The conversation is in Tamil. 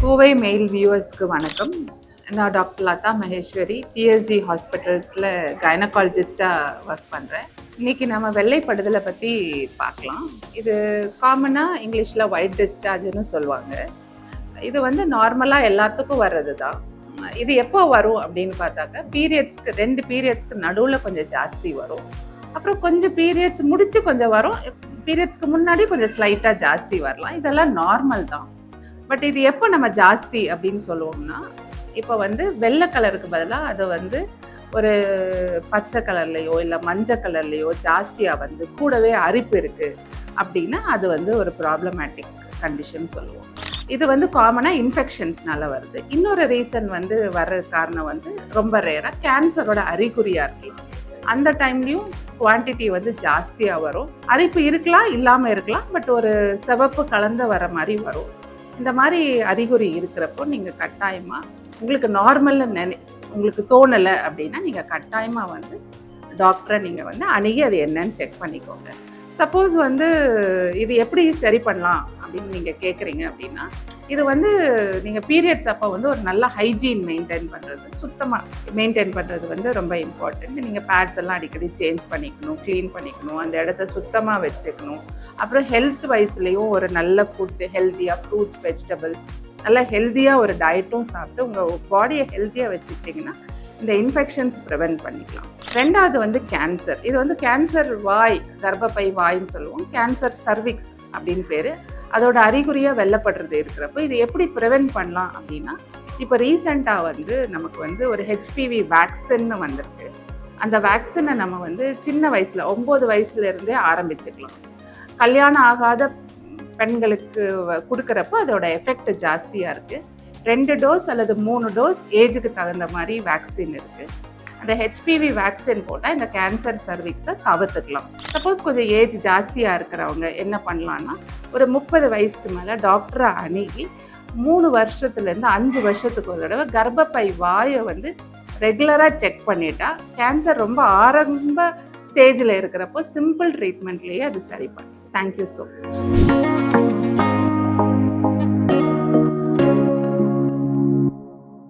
பூவை மெயில் வியூவர்ஸ்க்கு வணக்கம். நான் டாக்டர் லதா மகேஸ்வரி, பிஎஸ்ஜி ஹாஸ்பிட்டல்ஸில் கைனகாலஜிஸ்டாக ஒர்க் பண்ணுறேன். இன்றைக்கி நம்ம வெள்ளைப்படுதலை பற்றி பார்க்கலாம். இது காமனாக இங்கிலீஷில் ஒயிட் டிஸ்சார்ஜ்னு சொல்லுவாங்க. இது வந்து நார்மலாக எல்லாத்துக்கும் வர்றது தான். இது எப்போ வரும் அப்படின்னு பார்த்தாக்க ரெண்டு பீரியட்ஸ்க்கு நடுவில் கொஞ்சம் ஜாஸ்தி வரும். அப்புறம் கொஞ்சம் பீரியட்ஸ் முடித்து கொஞ்சம் வரும். பீரியட்ஸ்க்கு முன்னாடி கொஞ்சம் ஸ்லைட்டாக ஜாஸ்தி வரலாம். இதெல்லாம் நார்மல் தான். பட் இது எப்போ நம்ம ஜாஸ்தி அப்படின்னு சொல்லுவோம்னா, இப்போ வந்து வெள்ளை கலருக்கு பதிலாக அதை வந்து ஒரு பச்சை கலர்லேயோ இல்லை மஞ்சள் கலர்லேயோ ஜாஸ்தியாக வந்து கூடவே அரிப்பு இருக்குது அப்படின்னா அது வந்து ஒரு ப்ராப்ளமேட்டிக் கண்டிஷன் சொல்லுவோம். இது வந்து காமனாக இன்ஃபெக்ஷன்ஸ்னால வருது. இன்னொரு ரீசன் வந்து வர்ற காரணம் வந்து ரொம்ப ரேராக கேன்சரோட அறிகுறியாக இருக்கலாம். அந்த டைம்லேயும் குவான்டிட்டி வந்து ஜாஸ்தியாக வரும். அரிப்பு இருக்கலாம், இல்லாமல் இருக்கலாம், பட் ஒரு சிவப்பு கலந்து வர மாதிரி வரும். இந்த மாதிரி அறிகுறி இருக்கிறப்போ நீங்கள் கட்டாயமாக உங்களுக்கு நார்மல்னு உங்களுக்கு தோணலை அப்படின்னா நீங்கள் கட்டாயமாக வந்து டாக்டரை நீங்கள் வந்து அணுகி அது என்னன்னு செக் பண்ணிக்கோங்க. சப்போஸ் வந்து இது எப்படி சரி பண்ணலாம் அப்படின்னு நீங்கள் கேட்குறீங்க அப்படின்னா, இது வந்து நீங்கள் பீரியட்ஸ் அப்போ வந்து ஒரு நல்ல ஹைஜீன் மெயின்டைன் பண்ணுறது, சுத்தமாக மெயின்டைன் பண்ணுறது வந்து ரொம்ப இம்பார்ட்டன்ட். நீங்கள் பேட்ஸ் எல்லாம் அடிக்கடி சேஞ்ச் பண்ணிக்கணும், க்ளீன் பண்ணிக்கணும், அந்த இடத்த சுத்தமாக வச்சுக்கணும். அப்புறம் ஹெல்த் வைஸ்லேயும் ஒரு நல்ல ஃபுட்டு, ஹெல்த்தியாக ஃப்ரூட்ஸ், வெஜிடபிள்ஸ், நல்ல ஹெல்த்தியாக ஒரு டயட்டும் சாப்பிட்டு உங்கள் பாடியை ஹெல்த்தியாக வச்சுக்கிட்டிங்கன்னா இந்த இன்ஃபெக்ஷன்ஸ் ப்ரிவென்ட் பண்ணிக்கலாம். ரெண்டாவது வந்து கேன்சர். இது வந்து கேன்சர் கர்ப்பப்பை வாய்ன்னு சொல்லுவோம். கேன்சர் சர்விக்ஸ் அப்படின்னு பேர். அதோட அறிகுறியாக வெள்ளப்படுறது இருக்கிறப்போ இது எப்படி ப்ரிவென்ட் பண்ணலாம் அப்படின்னா, இப்போ ரீசெண்டாக வந்து நமக்கு வந்து ஒரு ஹெச்பிவி வேக்சின்னு வந்திருக்கு. அந்த வேக்சினை நம்ம வந்து சின்ன வயசில் 9 வயசுலேருந்தே ஆரம்பிச்சுக்கலாம். கல்யாணம் ஆகாத பெண்களுக்கு கொடுக்குறப்போ அதோட எஃபெக்ட் ஜாஸ்தியாக இருக்குது. 2 டோஸ் அல்லது 3 டோஸ் ஏஜுக்கு தகுந்த மாதிரி வேக்சின் இருக்குது. அந்த ஹெச்பிவி வேக்சின் போட்டால் இந்த கேன்சர் சர்விக்ஸை தவிர்த்துக்கலாம். சப்போஸ் கொஞ்சம் ஏஜ் ஜாஸ்தியாக இருக்கிறவங்க என்ன பண்ணலான்னா, ஒரு 30 வயசுக்கு மேலே டாக்டரை அணுகி 3 வருஷத்துலேருந்து 5 வருஷத்துக்கு ஒரு தடவை கர்ப்பப்பை வாயை வந்து ரெகுலராக செக் பண்ணிட்டா கேன்சர் ரொம்ப ஆரம்ப ஸ்டேஜில் இருக்கிறப்போ சிம்பிள் ட்ரீட்மெண்ட்லேயே அது சரி பண்ணும். Thank you so much.